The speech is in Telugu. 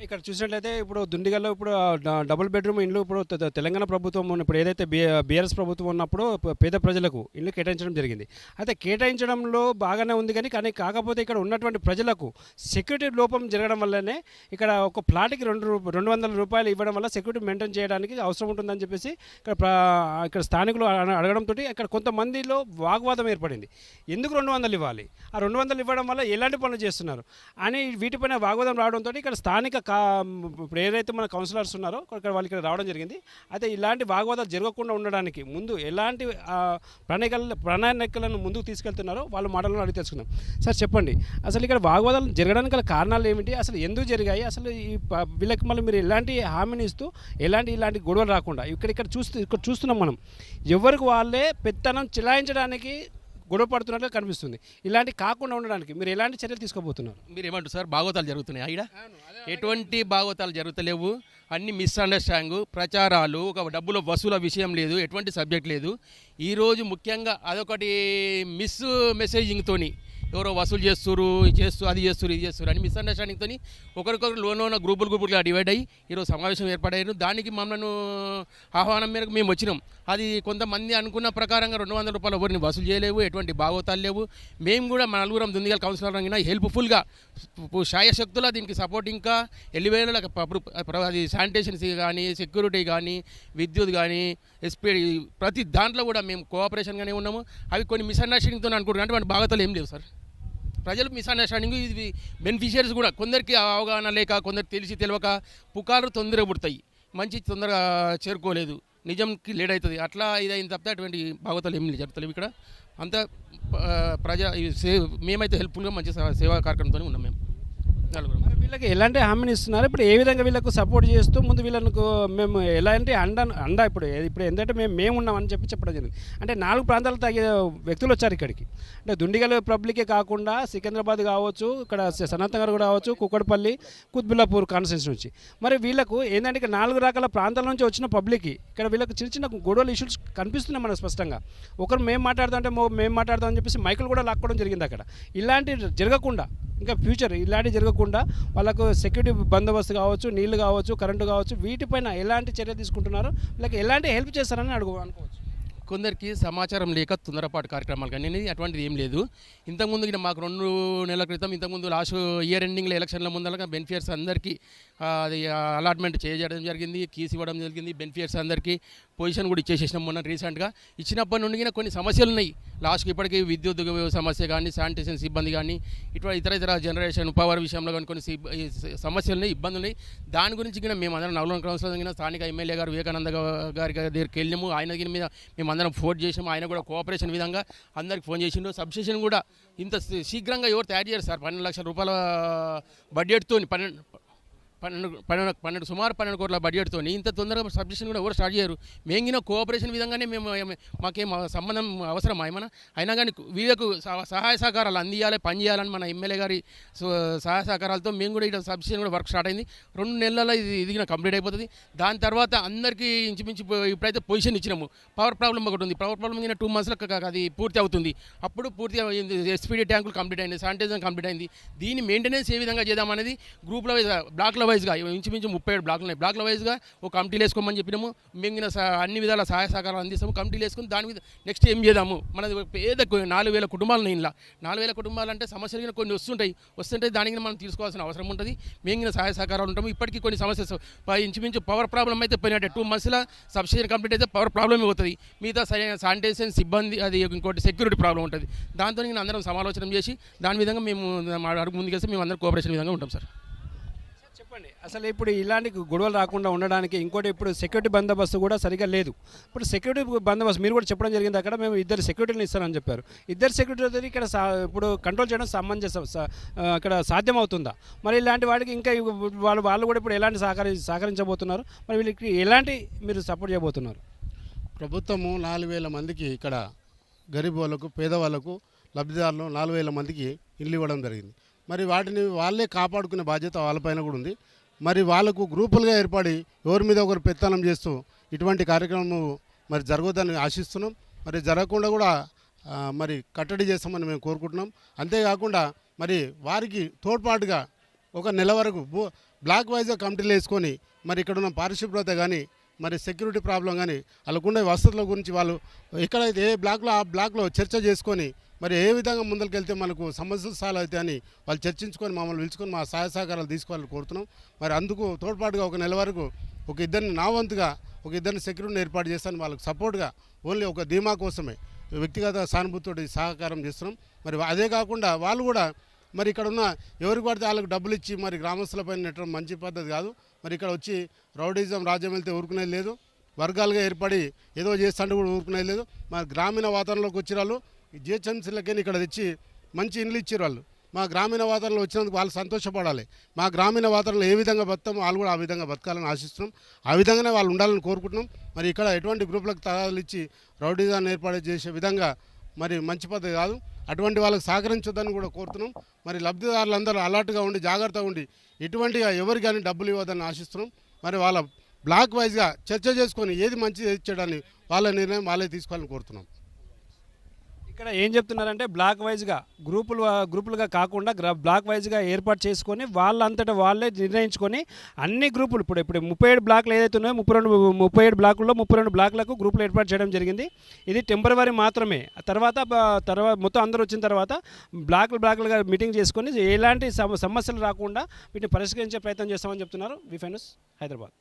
ఇక్కడ చూసినట్లయితే ఇప్పుడు దుండిగల్లో ఇప్పుడు డబుల్ బెడ్రూమ్ ఇండ్లు ఇప్పుడు తెలంగాణ ప్రభుత్వం ఇప్పుడు ఏదైతే బీఆర్ఎస్ ప్రభుత్వం ఉన్నప్పుడు పేద ప్రజలకు ఇల్లు కేటాయించడం జరిగింది. అయితే కేటాయించడంలో బాగానే ఉంది కానీ కాకపోతే ఇక్కడ ఉన్నటువంటి ప్రజలకు సెక్యూరిటీ లోపం జరగడం వల్లనే ఇక్కడ ఒక ప్లాట్కి 200 రూపాయలు ఇవ్వడం వల్ల సెక్యూరిటీ మెయింటైన్ చేయడానికి అవసరం ఉంటుందని చెప్పేసి ఇక్కడ స్థానికులు అడగడంతో ఇక్కడ కొంతమందిలో వాగ్వాదం ఏర్పడింది. ఎందుకు 200 ఇవ్వాలి, ఆ 200 ఇవ్వడం వల్ల ఎలాంటి పనులు చేస్తున్నారు అని వీటిపైన వాగ్వాదం రావడంతో ఇక్కడ స్థానిక ఇప్పుడు ఏదైతే మన కౌన్సిలర్స్ ఉన్నారో ఇక్కడ వాళ్ళు ఇక్కడ రావడం జరిగింది. అయితే ఇలాంటి వాగ్వాదాలు జరగకుండా ఉండడానికి ముందు ఎలాంటి ప్రణాళికలను ముందుకు తీసుకెళ్తున్నారో వాళ్ళ మాటలను అడిగి తెలుసుకుందాం. సార్ చెప్పండి, అసలు ఇక్కడ వాగ్వాదాలు జరగడానికి గల కారణాలు ఏమిటి, అసలు ఎందుకు జరిగాయి, అసలు ఈ వీళ్ళకి మళ్ళీ మీరు ఎలాంటి హామీని ఇస్తూ ఇలాంటి గొడవలు రాకుండా ఇక్కడ చూస్తున్నాం మనం ఎవరికి వాళ్ళే పెత్తనం చిలాయించడానికి గొడవ పడుతున్నట్లు కనిపిస్తుంది. ఇలాంటి కాకుండా ఉండడానికి మీరు ఎలాంటి చర్యలు తీసుకోబోతున్నారు? మీరు ఏమంటారు సార్? భాగవతాలు జరుగుతున్నాయి ఇక్కడ? ఎటువంటి భాగవతాలు జరుగుతలేవు, అన్ని మిస్అండర్స్టాండింగ్ ప్రచారాలు, ఒక డబ్బుల వసూల విషయం లేదు, ఎటువంటి సబ్జెక్ట్ లేదు. ఈరోజు ముఖ్యంగా అదొకటి మెసేజింగ్తోని ఎవరో వసూలు చేస్తారు, అది చేస్తారు ఇది చేస్తారు అని మిస్అండర్స్టాండింగ్తో ఒకరికొకరు లోన గ్రూపులుగా డివైడ్ అయ్యి ఈరోజు సమావేశం ఏర్పడారు. దానికి మమ్మల్ని ఆహ్వానం మేరకు మేము వచ్చినాం. అది కొంతమంది అనుకున్న ప్రకారంగా 200 రూపాయలు ఎవరిని వసూలు చేయలేవు, ఎటువంటి భాగవతాలు లేవు. మేము కూడా మన నలుగురం దుందిగల్ కౌన్సిలర్ రంగిన హెల్ప్ఫుల్గా శాయశక్తుల దీనికి సపోర్ట్ ఇంకా ఎలివేల అది శానిటేషన్స్ కానీ, సెక్యూరిటీ కానీ, విద్యుత్ కానీ, ఎస్పీ ప్రతి దాంట్లో కూడా మేము కోఆపరేషన్గానే ఉన్నాము. అవి కొన్ని మిస్అండర్స్టాండింగ్తో అనుకుంటున్నాం. అంటే వాటి భాగవతాలు ఏం లేవు సార్. ప్రజలు మిస్అండర్స్టాండింగ్, ఇది బెనిఫిషియరీస్ కూడా కొందరికి అవగాహన లేక, కొందరికి తెలియక పుకార్లు తొందరగా పుడతాయి, మంచి తొందరగా చేరుకోలేదు, నిజంకి లేట్ అవుతుంది, అట్లా ఇదైన తప్పితే అటువంటి భాగవతాలు ఏమి జరుగుతలేవు ఇక్కడ. అంతా మేమైతే హెల్ప్ఫుల్గా మంచి సేవా కార్యక్రమంతో ఉన్నాం మేము నలుగురు. వీళ్ళకి ఎలాంటి హామీని ఇస్తున్నారు, ఇప్పుడు ఏ విధంగా వీళ్ళకు సపోర్ట్ చేస్తూ ముందు వీళ్ళకు మేము ఎలాంటి అండ ఇప్పుడు ఏంటంటే మేము ఉన్నామని చెప్పడం జరిగింది. అంటే 4 ప్రాంతాలు తగ్గే వ్యక్తులు వచ్చారు ఇక్కడికి. అంటే దుండిగల్ పబ్లికే కాకుండా సికింద్రాబాద్ కావచ్చు, ఇక్కడ సనత్నగర్ కూడా కావచ్చు, కుక్కడపల్లి, కుత్బుల్లాపూర్ కాన్స్టిట్యూన్సీ నుంచి. మరి వీళ్ళకు ఏంటంటే ఇక్కడ 4 రకాల ప్రాంతాల నుంచి వచ్చిన పబ్లిక్కి ఇక్కడ వీళ్ళకి చిన్న గొడవలు ఇష్యూస్ కనిపిస్తున్నాయి మనకు స్పష్టంగా. ఒకరు మేము మాట్లాడతామని చెప్పేసి మైకులు కూడా లాక్కోవడం జరిగింది అక్కడ. ఇలాంటి జరగకుండా ఇంకా ఫ్యూచర్ ఇలాంటివి జరగకుండా వాళ్ళకు సెక్యూరిటీ బందోబస్తు కావచ్చు, నీళ్లు కావచ్చు, కరెంటు కావచ్చు, వీటిపైన ఎలాంటి చర్య తీసుకుంటున్నారు, వీళ్ళకి ఎలాంటి హెల్ప్ చేస్తారని అనుకోవచ్చు. కొందరికి సమాచారం లేక తొందరపాటు కార్యక్రమాలు కానీ అటువంటిది ఏం లేదు. ఇంతకుముందు మాకు 2 నెలల క్రితం ఇంతకుముందు లాస్ట్ ఇయర్ ఎండింగ్లో ఎలక్షన్ల ముందరగా బెనిఫిషియర్స్ అందరికీ అది అలాట్మెంట్ చేయడం జరిగింది, కీస్ ఇవ్వడం జరిగింది. బెనిఫిషియర్స్ అందరికీ పొజిషన్ కూడా ఇచ్చేసేసినాం మొన్న రీసెంట్గా. ఇచ్చినప్పటి నుండి కొన్ని సమస్యలు ఉన్నాయి లాస్ట్కి. ఇప్పటికీ విద్యుత్ సమస్య కానీ, శానిటేషన్ సిబ్బంది కానీ, ఇతర జనరేషన్ పవర్ విషయంలో కానీ కొన్ని సమస్యలు ఉన్నాయి, ఇబ్బందులు ఉన్నాయి. దాని గురించి కూడా మేము అందరం నవలం కౌన్సిలర్ స్థానిక ఎమ్మెల్యే గారు వివేకానంద గారి దగ్గరికి వెళ్ళాము. ఆయన మీద మేము అందరం ఫోన్ చేసాము. ఆయన కూడా కోఆపరేషన్ విధంగా అందరికి ఫోన్ చేసిండు. సబ్స్టేషన్ కూడా ఇంత శీఘ్రంగా ఎవరు తయారు చేయరు సార్. 12 లక్షల రూపాయల బడ్జెట్తో సుమారు 12 కోట్ల బడ్జెట్తో ఇంత తొందరగా సబ్స్టేషన్ కూడా ఎవరు స్టార్ట్ చేయరు. మేంగిన కోఆపరేషన్ విధంగానే మాకేం సంబంధం అవసరమా ఏమన్నా అయినా కానీ వీళ్ళకు సహాయ సహకారాలు అందియాలి, పనిచేయాలని మన ఎమ్మెల్యే గారి సహాయ సహకారాలతో మేము కూడా ఇక్కడ సబ్స్టేషన్ కూడా వర్క్ స్టార్ట్ అయింది. 2 నెలల్లో ఇది కంప్లీట్ అయిపోతుంది. దాని తర్వాత అందరికీ ఇంచుమించు ఇప్పుడైతే పొజిషన్ ఇచ్చినాము. పవర్ ప్రాబ్లం ఒకటి ఉంది. పవర్ ప్రాబ్లం కింద 2 మంత్స్లో అది పూర్తి అవుతుంది. అప్పుడు పూర్తిగా ఎస్పీడీ ట్యాంకులు కంప్లీట్ అయింది, శానిటైజర్ కంప్లీట్ అయింది. దీని మెయింటెనెన్స్ ఏ విధంగా చేద్దామనేది గ్రూప్ల వైజ్ బ్లాక్ల వైజ్గా ఇంచుమించు 37 బ్లాక్లు ఉన్నాయి. బ్లాక్ల వైజ్గా ఒక కమిటీలు వేసుకోమని చెప్పినాము. మేము అన్ని విధాల సహాయ సహకారాలు అందిస్తాము. కమిటీలు వేసుకుని దాని మీద నెక్స్ట్ ఏం చేద్దాము. మనది పేద 4000 కుటుంబాలు ఉన్నాయి. ఇలా 4000 కుటుంబాలు అంటే సమస్యలు కొన్ని వస్తుంటాయి. దానికి మనం తీసుకోవాల్సిన అవసరం ఉంటుంది. మేము సహాయ సహకారాలు ఉంటాము. ఇప్పటికీ కొన్ని సమస్యలు ఇంచుమించు పవర్ ప్రాబ్లం అయితే పోయినట్టే. 2 మంత్స్లో సబ్సిడీ కంప్లీట్ అయితే పవర్ ప్రాబ్లమే అవుతుంది. మిగతా శానిటేషన్ సిబ్బంది అది ఇంకోటి సెక్యూరిటీ ప్రాబ్లం ఉంటుంది. దాంతో నేను అందరం సమాలోచన చేసి దాని విధంగా మేము అడుగు ముందుకేస్తే మేము అందరం కోఆపరేషన్ విధంగా ఉంటాం సార్. చెప్పండి, అసలు ఇప్పుడు ఇలాంటి గొడవలు రాకుండా ఉండడానికి ఇంకోటి ఇప్పుడు సెక్యూరిటీ బందోబస్తు కూడా సరిగా లేదు. ఇప్పుడు సెక్యూరిటీ బందోబస్తు మీరు కూడా చెప్పడం జరిగింది. అక్కడ మేము 2 సెక్యూరిటీని ఇస్తానని చెప్పారు. 2 సెక్యూరిటీ ఇక్కడ ఇప్పుడు కంట్రోల్ చేయడం ఇక్కడ సాధ్యమవుతుందా? మరి ఇలాంటి వాటికి ఇంకా వాళ్ళు కూడా ఇప్పుడు ఎలాంటి సహకరించబోతున్నారు? మరి వీళ్ళకి ఎలాంటి మీరు సపోర్ట్ చేయబోతున్నారు? ప్రభుత్వము 4000 మందికి ఇక్కడ గరీబ్ వాళ్ళకు, పేదవాళ్ళకు, లబ్ధిదారులు 4000 మందికి ఇల్లు ఇవ్వడం జరిగింది. మరి వాటిని వాళ్ళే కాపాడుకునే బాధ్యత వాళ్ళపైన కూడా ఉంది. మరి వాళ్ళకు గ్రూపులుగా ఏర్పడి ఎవరి మీద ఒకరు పెత్తనం చేస్తూ ఇటువంటి కార్యక్రమం మరి జరగొద్దని ఆశిస్తున్నాం. మరి జరగకుండా కూడా మరి కట్టడి చేస్తామని మేము కోరుకుంటున్నాం. అంతేకాకుండా మరి వారికి తోడ్పాటుగా ఒక నెల వరకు బ్లాక్ వైజ్గా కమిటీలు వేసుకొని మరి ఇక్కడ ఉన్న పారిశుభ్రత కానీ మరి సెక్యూరిటీ ప్రాబ్లం కానీ వాళ్ళకుండే వసతుల గురించి వాళ్ళు ఎక్కడైతే ఏ బ్లాక్లో ఆ బ్లాక్లో చర్చ చేసుకొని మరి ఏ విధంగా ముందరికెళ్తే మనకు సమస్యలు సాల్వ్ అవుతాయి అని వాళ్ళు చర్చించుకొని మమ్మల్ని పిలుచుకొని మా సహాయ సహకారాలు తీసుకోవాలని కోరుతున్నాం. మరి అందుకు తోడ్పాటుగా ఒక నెల వరకు ఒక ఇద్దరిని నా వంతుగా ఒక ఇద్దరిని సెక్యూరిటీని ఏర్పాటు చేస్తాను. వాళ్ళకి సపోర్ట్గా ఓన్లీ ఒక ధీమా కోసమే వ్యక్తిగత సానుభూతితోటి సహకారం చేస్తున్నాం. మరి అదే కాకుండా వాళ్ళు కూడా మరి ఇక్కడ ఉన్న ఎవరికి పడితే వాళ్ళకి డబ్బులు ఇచ్చి మరి గ్రామస్తులపైన నెట్టడం మంచి పద్ధతి కాదు. మరి ఇక్కడ వచ్చి రౌడీజం రాజ్యం వెళ్తే ఊరుకునేది లేదు, వర్గాలుగా ఏర్పడి ఏదో చేస్తుంటే కూడా ఊరుకునేది లేదు. మరి గ్రామీణ వాతావరణంలోకి వచ్చిన వాళ్ళు జిహెచ్ఎంసీలకి ఇక్కడ తెచ్చి మంచి ఇండ్లు ఇచ్చారు. వాళ్ళు మా గ్రామీణ వాతావరణంలో వచ్చినందుకు వాళ్ళు సంతోషపడాలి. మా గ్రామీణ వాతావరణంలో ఏ విధంగా బతామో వాళ్ళు కూడా ఆ విధంగా బతకాలని ఆశిస్తున్నాం. ఆ విధంగానే వాళ్ళు ఉండాలని కోరుకుంటున్నాం. మరి ఇక్కడ ఎటువంటి గ్రూపులకు తగాదాలు ఇచ్చి రౌడీజాన్ని ఏర్పాటు చేసే విధంగా మరి మంచి పద్ధతి కాదు. అటువంటి వాళ్ళకి సహకరించొద్దని కూడా కోరుతున్నాం. మరి లబ్ధిదారులందరూ అలర్ట్గా ఉండి జాగ్రత్తగా ఉండి ఎటువంటిగా ఎవరికి కానీ డబ్బులు ఇవ్వదని ఆశిస్తున్నాం. మరి వాళ్ళ బ్లాక్ వైజ్గా చర్చ చేసుకొని ఏది మంచిది ఇచ్చేయడాన్ని వాళ్ళ నిర్ణయం వాళ్ళే తీసుకోవాలని కోరుతున్నాం. ఇక్కడ ఏం చెప్తున్నారంటే బ్లాక్ వైజ్గా గ్రూపులుగా కాకుండా బ్లాక్ వైజ్గా ఏర్పాటు చేసుకొని వాళ్ళంతటా వాళ్ళే నిర్ణయించుకొని అన్ని గ్రూపులు ఇప్పుడు 37 బ్లాక్లు ఏదైతే ఉన్నాయో 37 బ్లాకుల్లో 32 బ్లాక్లకు గ్రూపులు ఏర్పాటు చేయడం జరిగింది. ఇది టెంపరవరీ మాత్రమే. తర్వాత మొత్తం అందరూ వచ్చిన తర్వాత బ్లాకులుగా మీటింగ్ చేసుకొని ఎలాంటి సమస్యలు రాకుండా వీటిని పరిష్కరించే ప్రయత్నం చేస్తామని చెప్తున్నారు. వి ఫైనస్ హైదరాబాద్.